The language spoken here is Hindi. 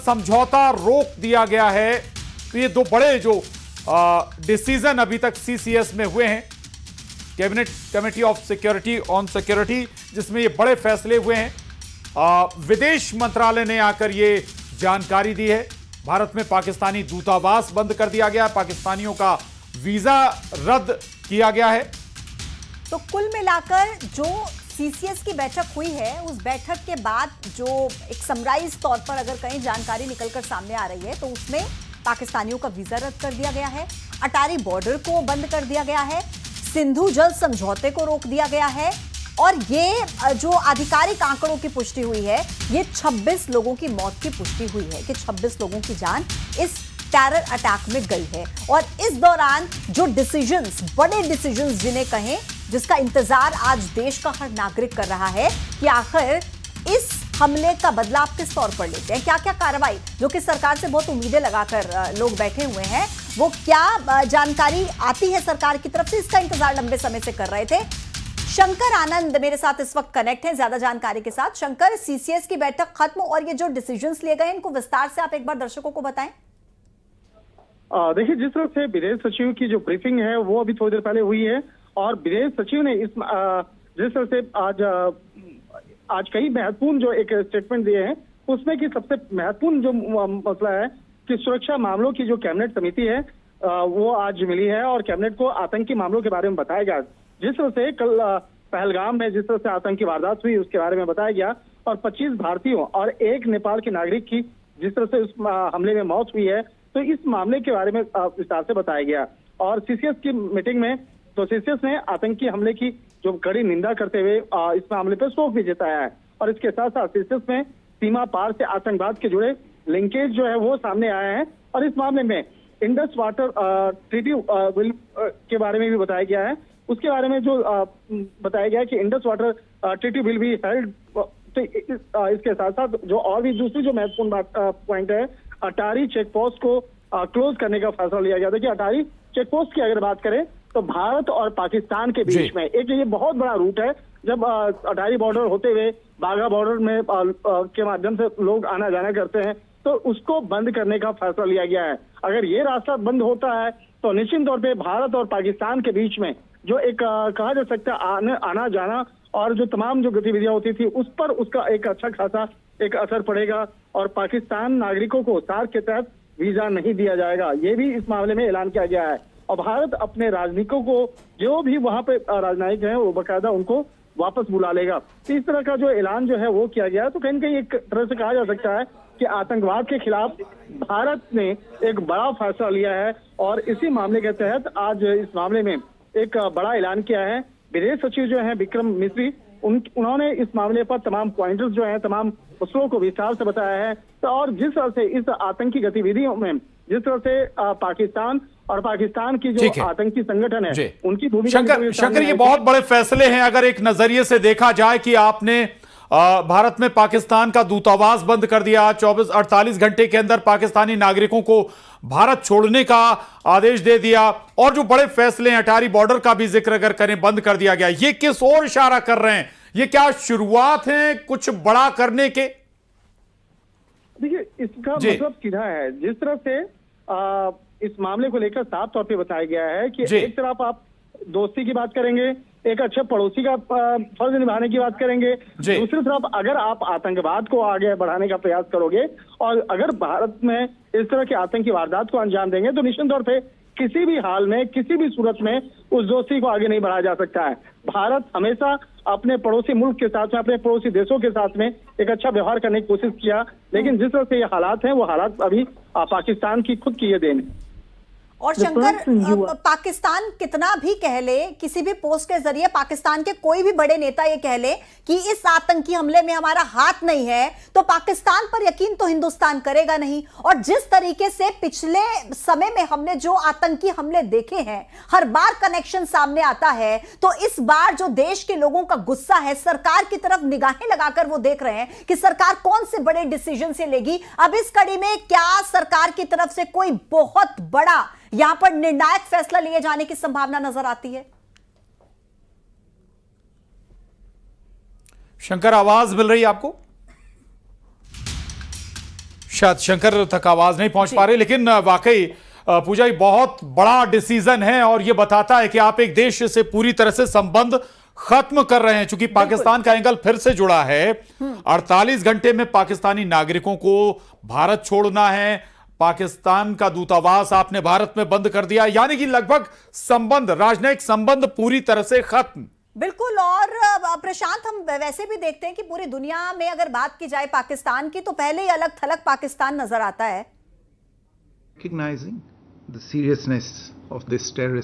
समझौता रोक दिया गया है। तो ये दो बड़े जो डिसीजन अभी तक सीसीएस में हुए हैं, cabinet committee of security on security, जिसमें ये बड़े फैसले हुए हैं। विदेश मंत्रालय ने आकर ये जानकारी दी है। भारत में पाकिस्तानी दूतावास बंद कर दिया गया, पाकिस्तानियों का वीजा रद्द किया गया है। तो कुल मिलाकर जो सीसीएस की बैठक हुई है, उस बैठक के बाद जो एक समराइज तौर पर अगर कहीं जानकारी निकलकर सामने आ रही है, तो उसमें पाकिस्तानियों का वीजा रद्द कर दिया गया है, अटारी बॉर्डर को बंद कर दिया गया है, सिंधु जल समझौते को रोक दिया गया है, और ये जो आधिकारिक आंकड़ों की पुष्टि हुई है, ये 26 लोगों की मौत की पुष्टि हुई है कि 26 लोगों की जान इस टेरर अटैक में गई है। और इस दौरान जो डिसीजंस, बड़े डिसीजंस जिन्हें कहें, जिसका इंतजार आज देश का हर नागरिक कर रहा है कि आखिर इस हमले का बदलाव किस तौर पर लेते हैं, क्या क्या कार्रवाई, जो कि सरकार से बहुत उम्मीदें लगाकर लोग बैठे हुए हैं, वो क्या जानकारी आती है सरकार की तरफ से, इसका इंतजार लंबे समय से कर रहे थे। शंकर आनंद मेरे साथ इस वक्त कनेक्ट हैं ज्यादा जानकारी के साथ। शंकर, सीसीएस की बैठक खत्म और ये जो डिसीजंस लिए गए, इनको विस्तार से आप एक बार दर्शकों को बताएं। देखिए, जिस तरह से विदेश सचिव की जो ब्रीफिंग है वो अभी थोड़ी देर पहले हुई है, और विदेश सचिव ने इस जिस तरह से आज कई महत्वपूर्ण जो एक स्टेटमेंट दिए हैं, उसमें कि सबसे महत्वपूर्ण जो मसला है कि सुरक्षा मामलों की जो कैबिनेट समिति है वो आज मिली है, और कैबिनेट को आतंकी मामलों के बारे में बताया गया। जिस तरह से कल पहलगाम में जिस तरह से आतंकी वारदात हुई, उसके बारे में बताया गया, और 25 भारतीयों और एक नेपाल के नागरिक की जिस तरह से उस हमले में मौत हुई है, तो इस मामले के बारे में विस्तार से बताया गया। और सीसीएस की मीटिंग में तो सीसीएस ने आतंकी हमले की जो कड़ी निंदा करते हुए इस मामले पर शोक भी जताया है, और इसके साथ साथ सीसीएस में सीमा पार से आतंकवाद के जुड़े लिंकेज जो है वो सामने आए हैं, और इस मामले में इंडस वाटर ट्रीटी विल के बारे में भी बताया गया है। उसके बारे में जो बताया गया है कि Indus water treaty will be held. तो इसके साथ साथ जो और भी दूसरी जो महत्वपूर्ण पॉइंट है, अटारी चेक पोस्ट को क्लोज करने का फैसला लिया गया। देखिए, अटारी चेक पोस्ट की अगर बात करें तो भारत और पाकिस्तान के बीच में एक ये बहुत बड़ा रूट है। जब अटारी बॉर्डर होते हुए बाघा बॉर्डर में के माध्यम से लोग आना जाना करते हैं, तो उसको बंद करने का फैसला लिया गया है। अगर ये रास्ता बंद होता है तो निश्चित तौर पे भारत और पाकिस्तान के बीच में जो एक कहा जा सकता है आना जाना और जो तमाम जो गतिविधियां होती थी, उस पर उसका एक अच्छा खासा एक असर पड़ेगा, और पाकिस्तान नागरिकों को सार्क के तहत वीजा नहीं दिया जाएगा, ये भी इस मामले में ऐलान किया गया है। और भारत अपने राजनयिकों को, जो भी वहां पे राजनयिक हैं, वो बाकायदा उनको वापस बुला लेगा। तो इस तरह का जो ऐलान जो है वो किया गया है। तो कहीं न कहीं एक तरह से कहा जा सकता है कि आतंकवाद के खिलाफ भारत ने एक बड़ा फैसला लिया है, और इसी मामले के तहत आज इस मामले में एक बड़ा ऐलान किया है। विदेश सचिव जो है विक्रम मिश्री, उन्होंने इस मामले पर तमाम पॉइंटर्स जो हैं, तमाम मसलों को विस्तार से बताया है। तो और जिस तरह से इस आतंकी गतिविधियों में जिस तरह से पाकिस्तान और पाकिस्तान की जो आतंकी संगठन है उनकी भूमिका, शंकर ये बहुत बड़े फैसले हैं। अगर एक नजरिए से देखा जाए कि आपने भारत में पाकिस्तान का दूतावास बंद कर दिया, 48 घंटे के अंदर पाकिस्तानी नागरिकों को भारत छोड़ने का आदेश दे दिया, और जो बड़े फैसले हैं, अटारी बॉर्डर का भी जिक्र अगर करें, बंद कर दिया गया, ये किस ओर इशारा कर रहे हैं? ये क्या शुरुआत है कुछ बड़ा करने के? देखिए, इसका मतलब सीधा है। जिस तरह से इस मामले को लेकर साफ तौर पे बताया गया है कि एक तरफ आप दोस्ती की बात करेंगे, एक अच्छे पड़ोसी का फर्ज निभाने की बात करेंगे, दूसरी तरफ अगर आप आतंकवाद को आगे बढ़ाने का प्रयास करोगे और अगर भारत में इस तरह की आतंकी वारदात को अंजाम देंगे, तो निश्चित तौर पे किसी भी हाल में, किसी भी सूरत में उस दोस्ती को आगे नहीं बढ़ाया जा सकता है। भारत हमेशा अपने पड़ोसी मुल्क के साथ में, अपने पड़ोसी देशों के साथ में एक अच्छा व्यवहार करने की कोशिश किया, लेकिन जिस तरह से ये हालात हैं, वो हालात अभी पाकिस्तान की खुद की ये देन है। और शंकर, पाकिस्तान कितना भी कह ले, किसी भी पोस्ट के जरिए पाकिस्तान के कोई भी बड़े नेता ये कह ले कि इस आतंकी हमले में हमारा हाथ नहीं है, तो पाकिस्तान पर यकीन तो हिंदुस्तान करेगा नहीं। और जिस तरीके से पिछले समय में हमने जो आतंकी हमले देखे हैं, हर बार कनेक्शन सामने आता है, तो इस बार जो देश के लोगों का गुस्सा है, सरकार की तरफ निगाहें लगाकर वो देख रहे हैं कि सरकार कौन से बड़े डिसीजन से लेगी। अब इस कड़ी में क्या सरकार की तरफ से कोई बहुत बड़ा यहां पर निर्णायक फैसला लिए जाने की संभावना नजर आती है? शंकर, आवाज मिल रही है आपको? शायद शंकर तक आवाज नहीं पहुंच पा रही, लेकिन वाकई पूजा, ये बहुत बड़ा डिसीजन है और ये बताता है कि आप एक देश से पूरी तरह से संबंध खत्म कर रहे हैं। चूंकि पाकिस्तान का एंगल फिर से जुड़ा है, 48 घंटे में पाकिस्तानी नागरिकों को भारत छोड़ना है, पाकिस्तान का दूतावास आपने भारत में बंद कर दिया, यानी कि लगभग संबंध, राजनयिक संबंध पूरी तरह से खत्म। बिल्कुल। और प्रशांत, हम वैसे भी देखते हैं कि पूरी दुनिया में अगर बात की जाए पाकिस्तान की, तो पहले ही अलग थलग पाकिस्तान नजर आता है। Recognizing the seriousness of this terrorist